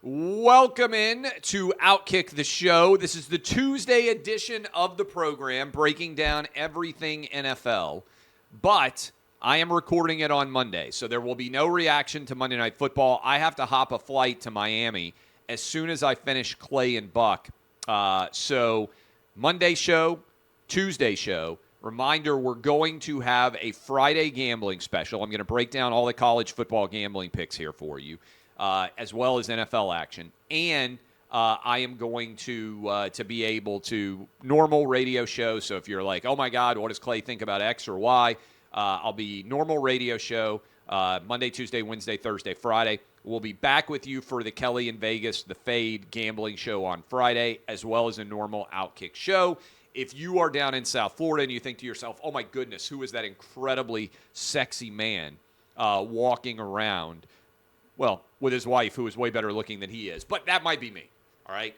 Welcome in to OutKick the show. This is the Tuesday edition of the program, breaking down everything NFL. But I am recording it on Monday, so there will be no reaction to Monday Night Football. I have to hop a flight to Miami as soon as I finish Clay and Buck. So Monday show, Tuesday show. Reminder, we're going to have a Friday gambling special. I'm going to break down all the college football gambling picks here for you. As well as NFL action. And I am going to be able to normal radio show. So if you're like, oh, my God, what does Clay think about X or Y? I'll be normal radio show Monday, Tuesday, Wednesday, Thursday, Friday. We'll be back with you for the Kelly in Vegas, the Fade gambling show on Friday, as well as a normal OutKick show. If you are down in South Florida and you think to yourself, oh, my goodness, who is that incredibly sexy man walking around? Well, with his wife, who is way better looking than he is. But that might be me, all right?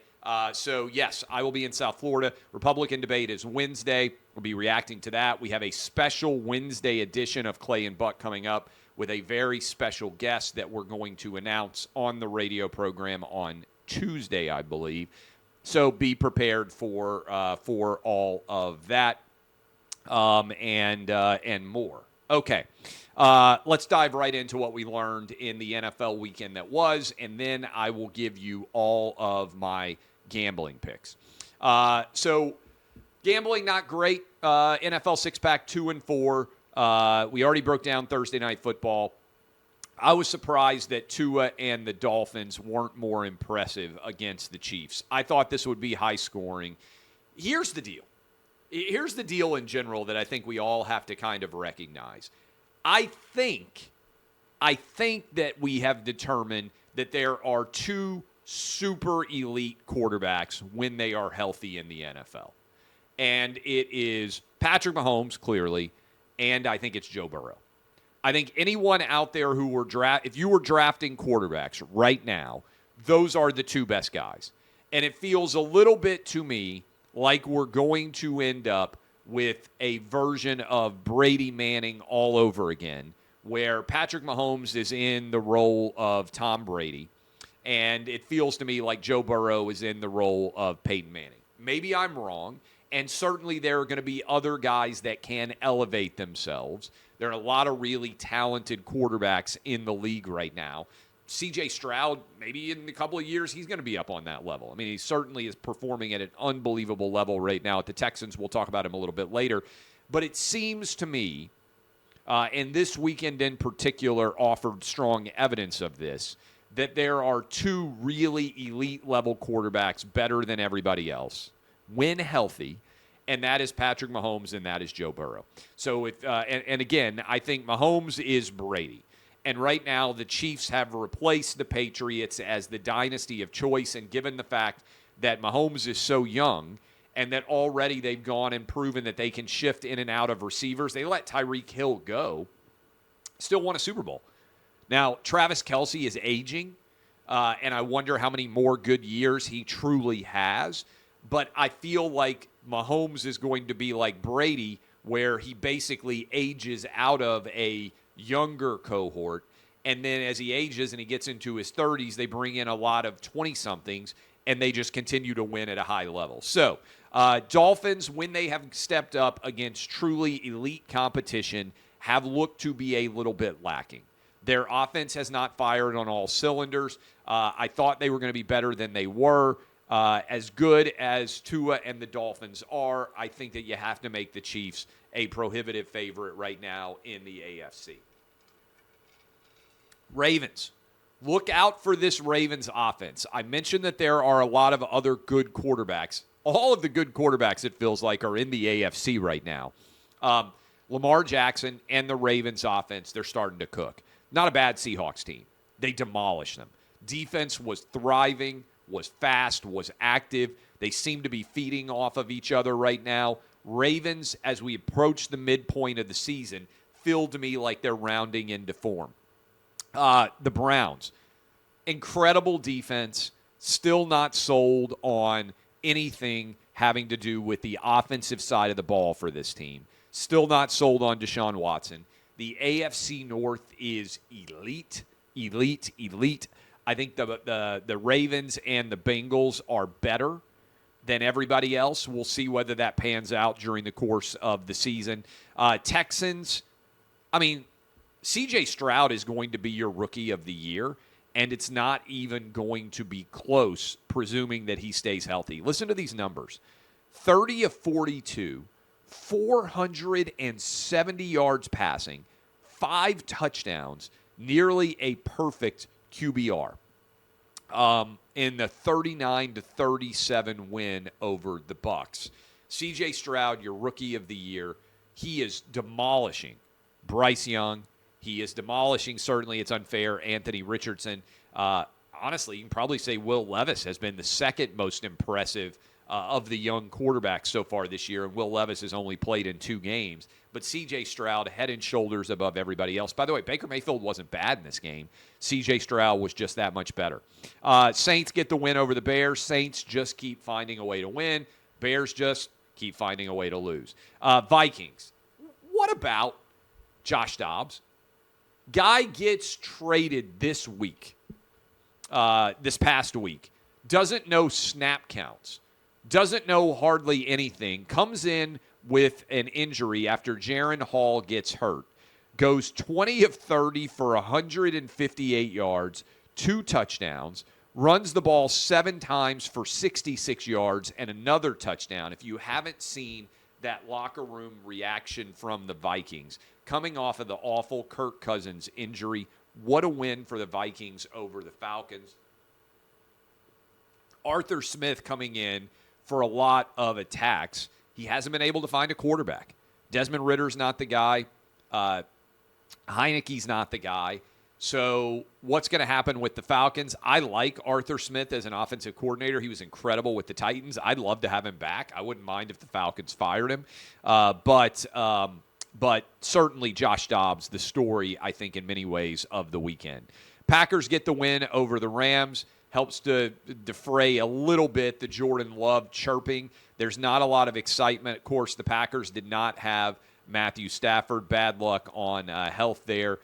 So, yes, I will be in South Florida. Republican debate is Wednesday. We'll be reacting to that. We have a special Wednesday edition of Clay and Buck coming up with a very special guest that we're going to announce on the radio program on Tuesday, I believe. So be prepared for all of that and more. Okay. Let's dive right into what we learned in the NFL weekend that was, and then I will give you all of my gambling picks. So gambling, not great. NFL six-pack, 2-4. We already broke down Thursday Night Football. I was surprised that Tua and the Dolphins weren't more impressive against the Chiefs. I thought this would be high scoring. Here's the deal. Here's the deal in general that I think we all have to kind of recognize. I think that we have determined that there are two super elite quarterbacks when they are healthy in the NFL. And it is Patrick Mahomes, clearly, and I think it's Joe Burrow. I think anyone out there who were if you were drafting quarterbacks right now, those are the two best guys. And it feels a little bit to me like we're going to end up with a version of Brady Manning all over again, where Patrick Mahomes is in the role of Tom Brady, and it feels to me like Joe Burrow is in the role of Peyton Manning. Maybe I'm wrong, and certainly there are going to be other guys that can elevate themselves. There are a lot of really talented quarterbacks in the league right now. C.J. Stroud, maybe in a couple of years, he's going to be up on that level. I mean, he certainly is performing at an unbelievable level right now at the Texans. We'll talk about him a little bit later. But it seems to me, and this weekend in particular offered strong evidence of this, that there are two really elite-level quarterbacks better than everybody else when healthy, and that is Patrick Mahomes and that is Joe Burrow. So, and again, I think Mahomes is Brady. And right now, the Chiefs have replaced the Patriots as the dynasty of choice. And given the fact that Mahomes is so young and that already they've gone and proven that they can shift in and out of receivers, they let Tyreek Hill go, still won a Super Bowl. Now, Travis Kelce is aging, and I wonder how many more good years he truly has. But I feel like Mahomes is going to be like Brady, where he basically ages out of a younger cohort, and then as he ages and he gets into his 30s, they bring in a lot of 20-somethings, and they just continue to win at a high level. So, Dolphins, when they have stepped up against truly elite competition, have looked to be a little bit lacking. Their offense has not fired on all cylinders. I thought they were going to be better than they were. As good as Tua and the Dolphins are, I think that you have to make the Chiefs a prohibitive favorite right now in the AFC. Ravens. Look out for this Ravens offense. I mentioned that there are a lot of other good quarterbacks. All of the good quarterbacks, it feels like, are in the AFC right now. Lamar Jackson and the Ravens offense, they're starting to cook. Not a bad Seahawks team. They demolished them. Defense was thriving, was fast, was active. They seem to be feeding off of each other right now. Ravens, as we approach the midpoint of the season, feel to me like they're rounding into form. The Browns, incredible defense, still not sold on anything having to do with the offensive side of the ball for this team. Still not sold on Deshaun Watson. The AFC North is elite, elite, elite. I think the Ravens and the Bengals are better than everybody else. We'll see whether that pans out during the course of the season. Texans, I mean, C.J. Stroud is going to be your rookie of the year, and it's not even going to be close, presuming that he stays healthy. Listen to these numbers. 30 of 42, 470 yards passing, 5 touchdowns, nearly a perfect QBR in the 39-37 win over the Bucs. C.J. Stroud, your rookie of the year, he is demolishing Bryce Young. He is demolishing, certainly it's unfair, Anthony Richardson. Honestly, you can probably say Will Levis has been the second most impressive of the young quarterbacks so far this year, and Will Levis has only played in 2 games. But C.J. Stroud, head and shoulders above everybody else. By the way, Baker Mayfield wasn't bad in this game. C.J. Stroud was just that much better. Saints get the win over the Bears. Saints just keep finding a way to win. Bears just keep finding a way to lose. Vikings, what about Josh Dobbs? Guy gets traded this week, this past week. Doesn't know snap counts. Doesn't know hardly anything. Comes in with an injury after Jaron Hall gets hurt. Goes 20 of 30 for 158 yards, 2 touchdowns. Runs the ball 7 times for 66 yards and another touchdown. If you haven't seen that locker room reaction from the Vikings, coming off of the awful Kirk Cousins injury, what a win for the Vikings over the Falcons. Arthur Smith coming in for a lot of attacks. He hasn't been able to find a quarterback. Desmond Ritter's not the guy. Heineke's not the guy. So what's going to happen with the Falcons? I like Arthur Smith as an offensive coordinator. He was incredible with the Titans. I'd love to have him back. I wouldn't mind if the Falcons fired him. But certainly Josh Dobbs, the story, I think, in many ways of the weekend. Packers get the win over the Rams. Helps to defray a little bit the Jordan Love chirping. There's not a lot of excitement. Of course, the Packers did not have Matthew Stafford. Bad luck on health there.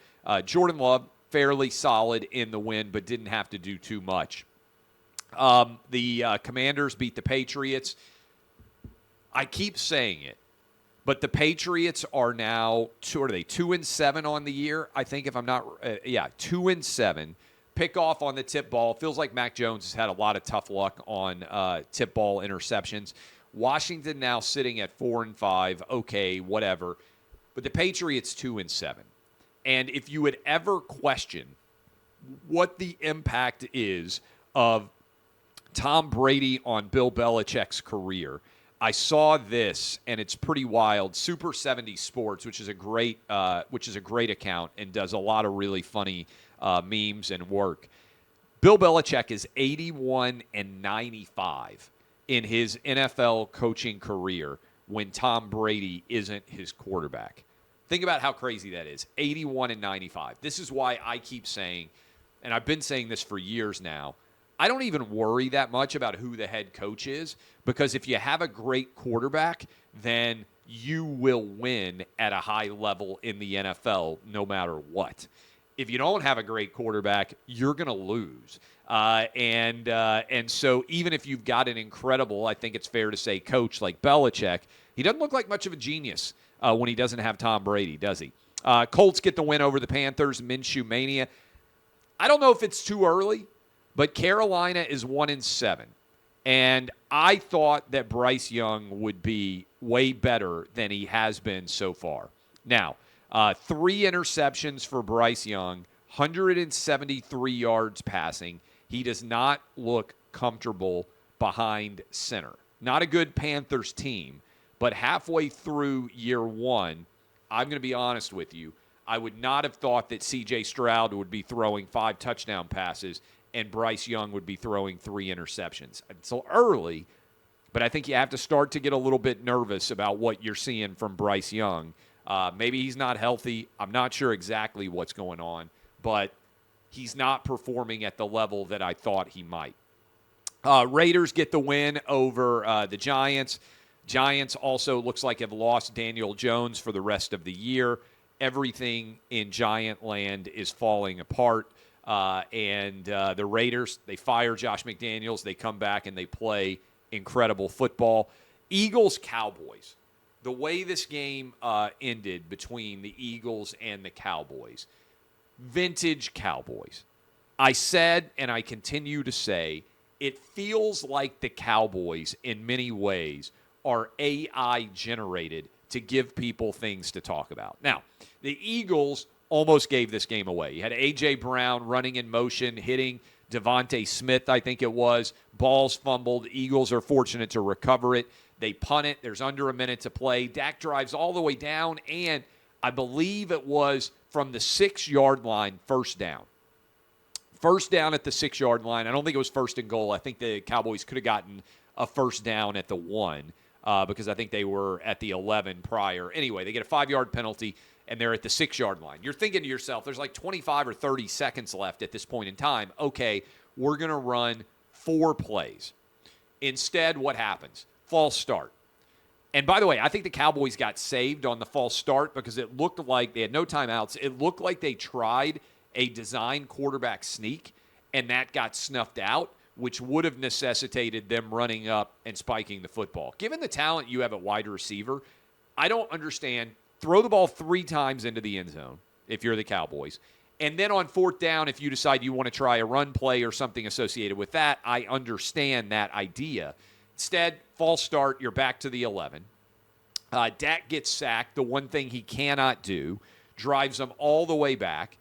Jordan Love, fairly solid in the win, but didn't have to do too much. The Commanders beat the Patriots. I keep saying it, but the Patriots are now, 2-7 on the year? I think if I'm not, 2-7. Pick off on the tip ball. Feels like Mac Jones has had a lot of tough luck on tip ball interceptions. Washington now sitting at 4-5. Okay, whatever. But the Patriots 2-7. And if you would ever question what the impact is of Tom Brady on Bill Belichick's career, I saw this, and it's pretty wild. Super 70 Sports, which is a great account and does a lot of really funny memes and work. Bill Belichick is 81-95 in his NFL coaching career when Tom Brady isn't his quarterback. Think about how crazy that is. 81-95. This is why I keep saying, and I've been saying this for years now, I don't even worry that much about who the head coach is, because if you have a great quarterback, then you will win at a high level in the NFL no matter what. If you don't have a great quarterback, you're going to lose. And so even if you've got an incredible, I think it's fair to say, coach like Belichick, he doesn't look like much of a genius when he doesn't have Tom Brady, does he? Colts get the win over the Panthers, Minshew Mania. I don't know if it's too early, but Carolina is 1-7. And I thought that Bryce Young would be way better than he has been so far. Now, 3 interceptions for Bryce Young, 173 yards passing. He does not look comfortable behind center. Not a good Panthers team, but halfway through year 1, I'm going to be honest with you, I would not have thought that C.J. Stroud would be throwing 5 touchdown passes and Bryce Young would be throwing 3 interceptions. It's still early, but I think you have to start to get a little bit nervous about what you're seeing from Bryce Young. Maybe he's not healthy. I'm not sure exactly what's going on, but he's not performing at the level that I thought he might. Raiders get the win over the Giants. Giants also looks like have lost Daniel Jones for the rest of the year. Everything in Giant land is falling apart. And the Raiders, they fire Josh McDaniels. They come back and they play incredible football. Eagles-Cowboys. The way this game ended between the Eagles and the Cowboys, vintage Cowboys. I said, and I continue to say, it feels like the Cowboys, in many ways, are AI-generated to give people things to talk about. Now, the Eagles almost gave this game away. You had A.J. Brown running in motion, hitting Devontae Smith, I think it was. Balls fumbled. Eagles are fortunate to recover it. They punt it. There's under a minute to play. Dak drives all the way down, and I believe it was from the 6-yard line, first down. First down at the 6-yard line. I don't think it was first and goal. I think the Cowboys could have gotten a first down at the 1 because I think they were at the 11 prior. Anyway, they get a 5-yard penalty, and they're at the 6-yard line. You're thinking to yourself, there's like 25 or 30 seconds left at this point in time. Okay, we're going to run 4 plays. Instead, what happens? False start. And by the way, I think the Cowboys got saved on the false start because it looked like they had no timeouts. It looked like they tried a design quarterback sneak, and that got snuffed out, which would have necessitated them running up and spiking the football. Given the talent you have at wide receiver, I don't understand. Throw the ball 3 times into the end zone if you're the Cowboys. And then on 4th down, if you decide you want to try a run play or something associated with that, I understand that idea. Instead, false start, you're back to the 11. Dak gets sacked, the one thing he cannot do, drives them all the way back.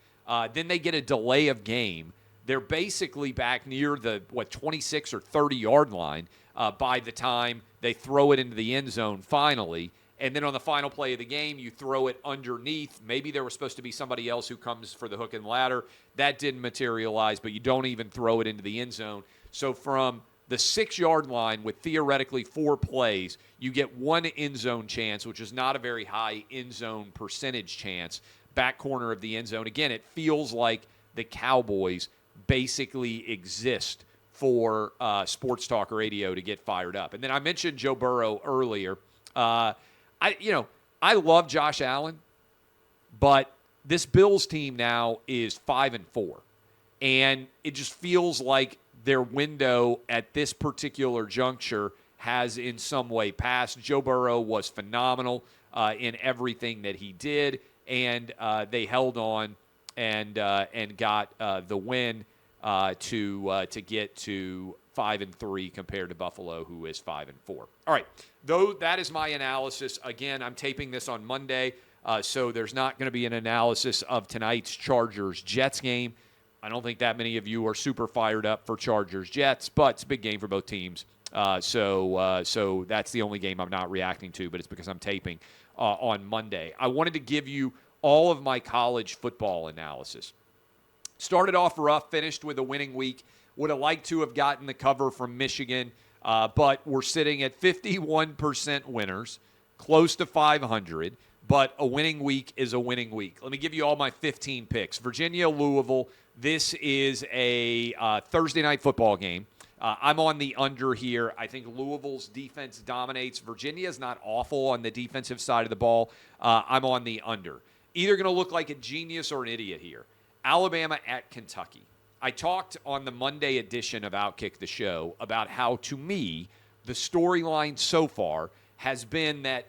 Then they get a delay of game. They're basically back near the, 26 or 30-yard line by the time they throw it into the end zone finally. And then on the final play of the game, you throw it underneath. Maybe there was supposed to be somebody else who comes for the hook and ladder. That didn't materialize, but you don't even throw it into the end zone. So from the 6-yard line with theoretically 4 plays, you get 1 end zone chance, which is not a very high end zone percentage chance, back corner of the end zone. Again, it feels like the Cowboys basically exist for sports talk radio to get fired up. And then I mentioned Joe Burrow earlier. I love Josh Allen, but this Bills team now is 5-4. And it just feels like their window at this particular juncture has in some way passed. Joe Burrow was phenomenal in everything that he did, and they held on and got the win to get to 5-3 compared to Buffalo, who is 5-4. All right, though that is my analysis. Again, I'm taping this on Monday, so there's not going to be an analysis of tonight's Chargers-Jets game. I don't think that many of you are super fired up for Chargers-Jets, but it's a big game for both teams. So that's the only game I'm not reacting to, but it's because I'm taping on Monday. I wanted to give you all of my college football analysis. Started off rough, finished with a winning week. Would have liked to have gotten the cover from Michigan, but we're sitting at 51% winners, close to 500, but a winning week is a winning week. Let me give you all my 15 picks. Virginia, Louisville. This is a Thursday night football game. I'm on the under here. I think Louisville's defense dominates. Virginia's not awful on the defensive side of the ball. I'm on the under. Either going to look like a genius or an idiot here. Alabama at Kentucky. I talked on the Monday edition of OutKick the show about how, to me, the storyline so far has been that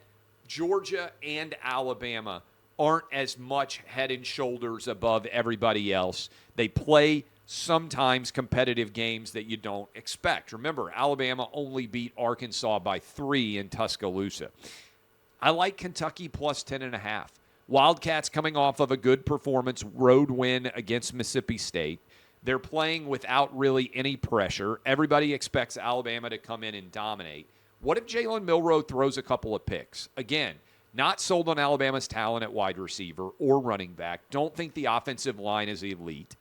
Georgia and Alabama aren't as much head and shoulders above everybody else. They play sometimes competitive games that you don't expect. Remember, Alabama only beat Arkansas by 3 in Tuscaloosa. I like Kentucky plus 10.5. Wildcats coming off of a good performance, road win against Mississippi State. They're playing without really any pressure. Everybody expects Alabama to come in and dominate. What if Jalen Milroe throws a couple of picks? Again, not sold on Alabama's talent at wide receiver or running back. Don't think the offensive line is elite.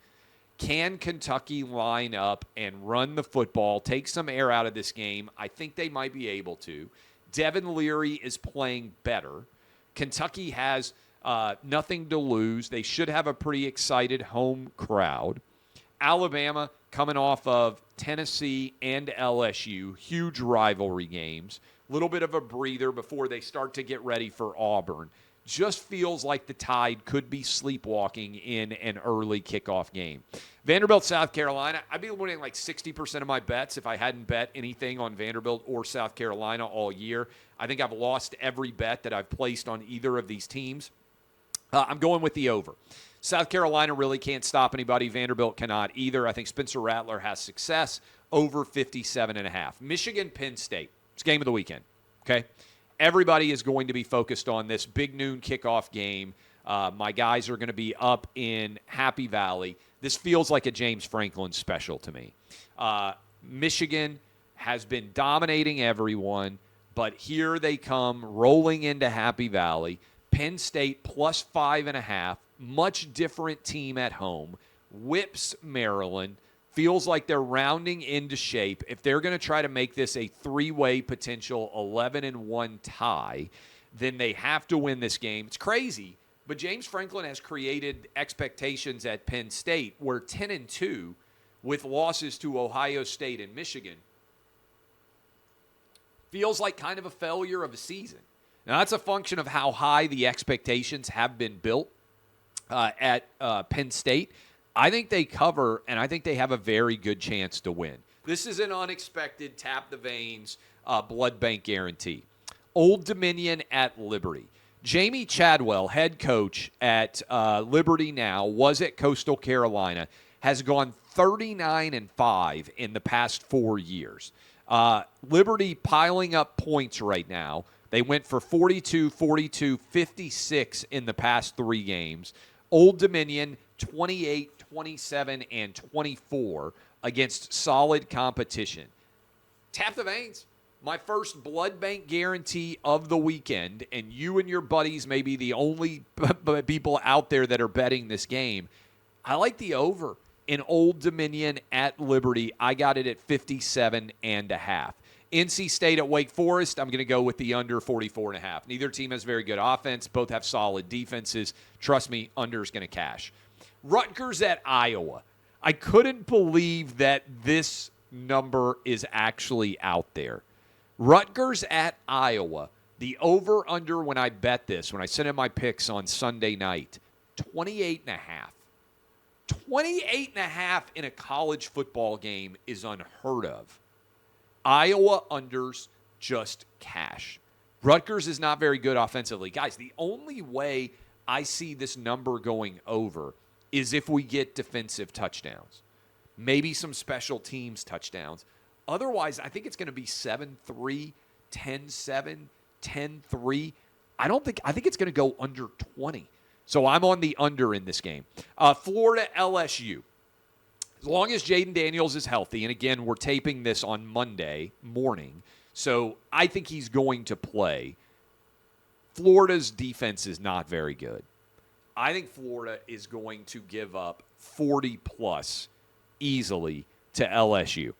Can Kentucky line up and run the football, take some air out of this game? I think they might be able to. Devin Leary is playing better. Kentucky has nothing to lose. They should have a pretty excited home crowd. Alabama coming off of Tennessee and LSU, huge rivalry games. A little bit of a breather before they start to get ready for Auburn. just feels like the Tide could be sleepwalking in an early kickoff game. Vanderbilt, South Carolina, I'd be winning like 60% of my bets if I hadn't bet anything on Vanderbilt or South Carolina all year. I think I've lost every bet that I've placed on either of these teams. I'm going with the over. South Carolina really can't stop anybody. Vanderbilt cannot either. I think Spencer Rattler has success. Over 57.5. Michigan, Penn State. It's game of the weekend. Okay? Everybody is going to be focused on this big noon kickoff game. My guys are going to be up in Happy Valley. This feels like a James Franklin special to me. Michigan has been dominating everyone, but here they come rolling into Happy Valley. Penn State plus 5.5. Much different team at home. Whips Maryland. Feels like they're rounding into shape. If they're going to try to make this a three-way potential 11-1 tie, then they have to win this game. It's crazy, but James Franklin has created expectations at Penn State where 10-2 with losses to Ohio State and Michigan feels like kind of a failure of a season. Now, that's a function of how high the expectations have been built at Penn State. I think they cover, and I think they have a very good chance to win. This is an unexpected tap-the-veins blood bank guarantee. Old Dominion at Liberty. Jamie Chadwell, head coach at Liberty now, was at Coastal Carolina, has gone 39-5 in the past 4 years. Liberty piling up points right now. They went for 42, 42, 56 in the past 3 games. Old Dominion, 28, 27, and 24 against solid competition. Tap the veins. My first blood bank guarantee of the weekend, and you and your buddies may be the only people out there that are betting this game. I like the over in Old Dominion at Liberty. I got it at 57.5. NC State at Wake Forest, I'm going to go with the under 44.5. Neither team has very good offense. Both have solid defenses. Trust me, under is going to cash. Rutgers at Iowa. I couldn't believe that this number is actually out there. Rutgers at Iowa. The over-under when I bet this, when I sent in my picks on Sunday night, 28.5. 28.5 in a college football game is unheard of. Iowa unders just cash. Rutgers is not very good offensively. Guys, the only way I see this number going over is if we get defensive touchdowns. Maybe some special teams touchdowns. Otherwise, I think it's going to be 7-3, 10-7, 10-3. I think it's going to go under 20. So I'm on the under in this game. Florida LSU. As long as Jaden Daniels is healthy, and again, we're taping this on Monday morning, so I think he's going to play. Florida's defense is not very good. I think Florida is going to give up 40-plus easily to LSU.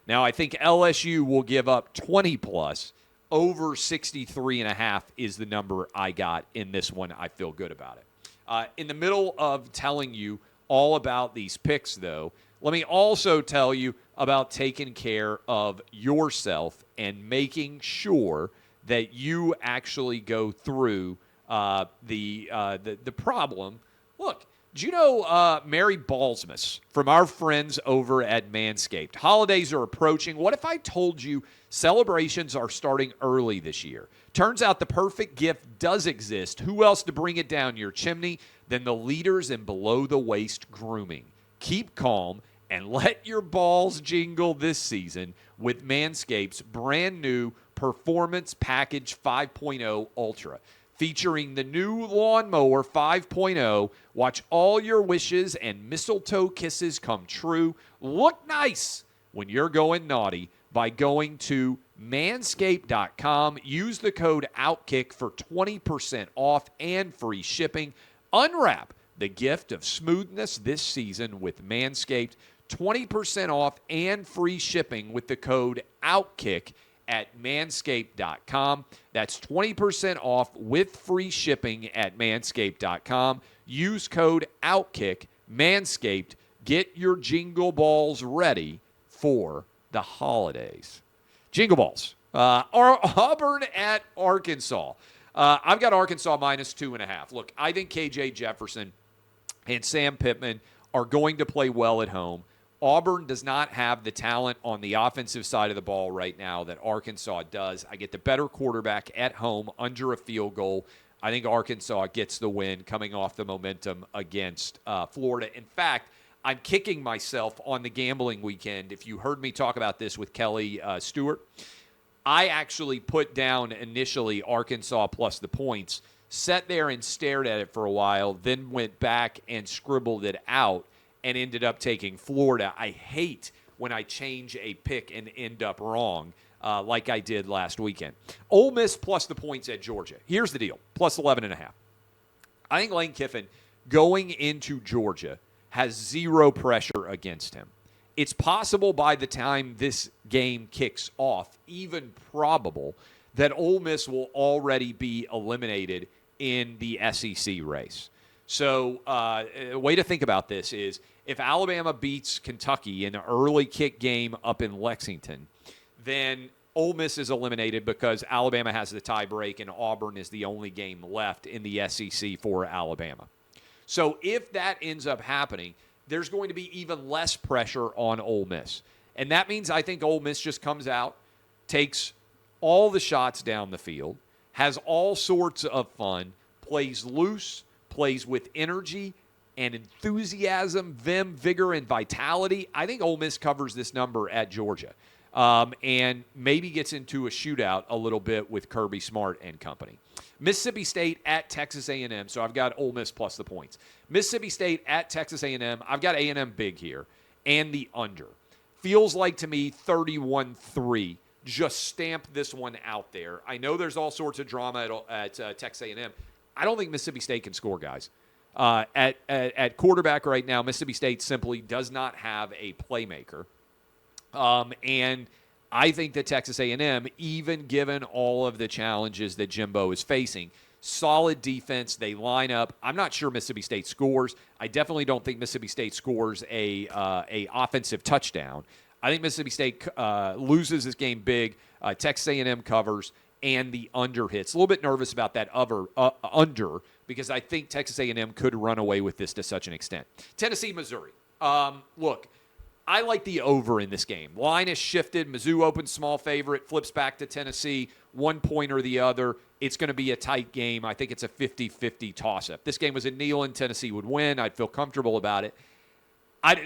Now, I think LSU will give up 20-plus. Over 63.5 is the number I got in this one. I feel good about it. In the middle of telling you all about these picks, though, let me also tell you about taking care of yourself and making sure that you actually go through the problem. Look, do you know Mary Balsmus from our friends over at Manscaped? Holidays are approaching. What if I told you celebrations are starting early this year? Turns out the perfect gift does exist. Who else to bring it down your chimney than the leaders in below-the-waist grooming? Keep calm and let your balls jingle this season with Manscaped's brand new Performance Package 5.0 Ultra. Featuring the new Lawnmower 5.0, watch all your wishes and mistletoe kisses come true. Look nice when you're going naughty by going to manscaped.com. Use the code OutKick for 20% off and free shipping. Unwrap the gift of smoothness this season with Manscaped. 20% off and free shipping with the code OutKick at manscaped.com. That's 20% off with free shipping at manscaped.com. Use code OutKick. Manscaped. Get your jingle balls ready for the holidays. Jingle balls. Auburn at Arkansas. I've got Arkansas minus 2.5. Look, I think KJ Jefferson and Sam Pittman are going to play well at home. Auburn does not have the talent on the offensive side of the ball right now that Arkansas does. I get the better quarterback at home under a field goal. I think Arkansas gets the win coming off the momentum against Florida. In fact, I'm kicking myself on the gambling weekend. If you heard me talk about this with Kelly Stewart, I actually put down initially Arkansas plus the points, sat there and stared at it for a while, then went back and scribbled it out and ended up taking Florida. I hate when I change a pick and end up wrong, like I did last weekend. Ole Miss plus the points at Georgia. Here's the deal, plus 11.5. I think Lane Kiffin going into Georgia has zero pressure against him. It's possible by the time this game kicks off, even probable, that Ole Miss will already be eliminated in the SEC race. So a way to think about this is if Alabama beats Kentucky in an early kick game up in Lexington, then Ole Miss is eliminated because Alabama has the tie break and Auburn is the only game left in the SEC for Alabama. So if that ends up happening, there's going to be even less pressure on Ole Miss. And that means I think Ole Miss just comes out, takes all the shots down the field, has all sorts of fun, plays loose, plays with energy and enthusiasm, vim, vigor, and vitality. I think Ole Miss covers this number at Georgia and maybe gets into a shootout a little bit with Kirby Smart and company. Mississippi State at Texas A&M, so I've got Ole Miss plus the points. Mississippi State at Texas A&M, I've got A&M big here, and the under. Feels like to me 31-3. Just stamp this one out there. I know there's all sorts of drama at Texas A&M. I don't think Mississippi State can score, guys. At quarterback right now, Mississippi State simply does not have a playmaker. And I think that Texas A&M, even given all of the challenges that Jimbo is facing, solid defense, they line up. I'm not sure Mississippi State scores. I definitely don't think Mississippi State scores a offensive touchdown. I think Mississippi State loses this game big. Texas A&M covers, and the under hits. A little bit nervous about that under because I think Texas A&M could run away with this to such an extent. Tennessee, Missouri. Look, I like the over in this game. Line has shifted. Mizzou opens small favorite, flips back to Tennessee, 1 point or the other. It's going to be a tight game. I think it's a 50-50 toss-up. This game was at Neyland. Tennessee would win. I'd feel comfortable about it.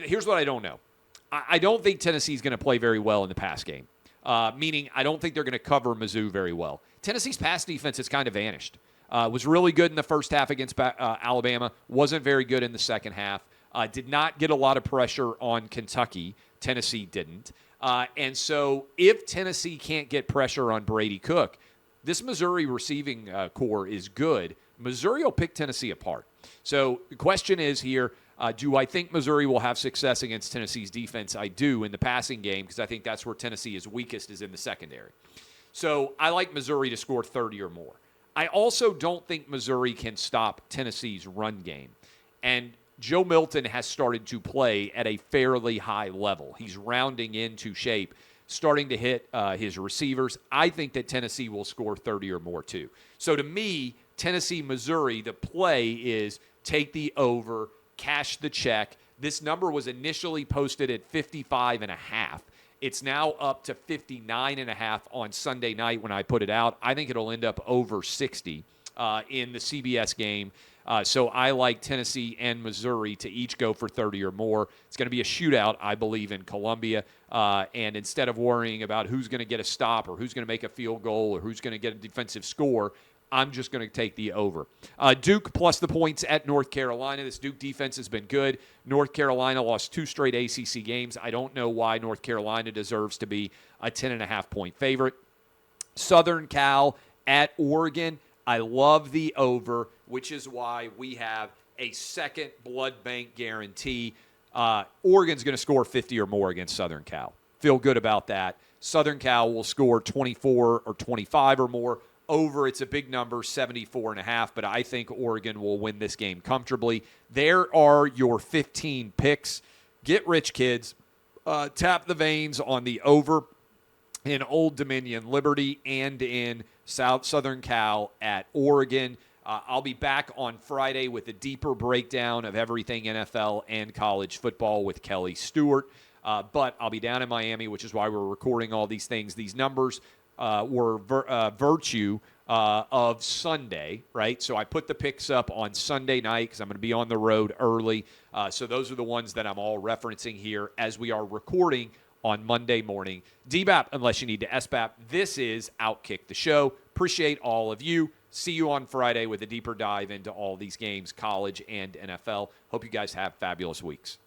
Here's what I don't know. I don't think Tennessee's going to play very well in the pass game, meaning I don't think they're going to cover Mizzou very well. Tennessee's pass defense has kind of vanished. Was really good in the first half against Alabama, wasn't very good in the second half. Did not get a lot of pressure on Kentucky. Tennessee didn't. And so if Tennessee can't get pressure on Brady Cook, this Missouri receiving core is good. Missouri will pick Tennessee apart. So the question is here, do I think Missouri will have success against Tennessee's defense? I do in the passing game because I think that's where Tennessee is weakest is in the secondary. So I like Missouri to score 30 or more. I also don't think Missouri can stop Tennessee's run game. And Joe Milton has started to play at a fairly high level. He's rounding into shape, starting to hit his receivers. I think that Tennessee will score 30 or more too. So to me, Tennessee, Missouri, the play is take the over, cash the check. This number was initially posted at 55.5. It's now up to 59.5 on Sunday night when I put it out. I think it'll end up over 60 in the CBS game. So I like Tennessee and Missouri to each go for 30 or more. It's going to be a shootout, I believe, in Columbia. And instead of worrying about who's going to get a stop or who's going to make a field goal or who's going to get a defensive score, I'm just going to take the over. Duke plus the points at North Carolina. This Duke defense has been good. North Carolina lost 2 straight ACC games. I don't know why North Carolina deserves to be a 10.5-point favorite. Southern Cal at Oregon. I love the over, which is why we have a second blood bank guarantee. Oregon's going to score 50 or more against Southern Cal. Feel good about that. Southern Cal will score 24 or 25 or more. Over, it's a big number, 74.5, but I think Oregon will win this game comfortably. There are your 15 picks. Get rich, kids. Tap the veins on the over. in Old Dominion, Liberty, and in Southern Cal at Oregon. I'll be back on Friday with a deeper breakdown of everything NFL and college football with Kelly Stewart. But I'll be down in Miami, which is why we're recording all these things. These numbers were virtue of Sunday, right? So I put the picks up on Sunday night because I'm going to be on the road early. So those are the ones that I'm all referencing here as we are recording on Monday morning. DBAP, unless you need to SBAP. This is OutKick the show. Appreciate all of you. See you on Friday with a deeper dive into all these games, college and NFL. Hope you guys have fabulous weeks.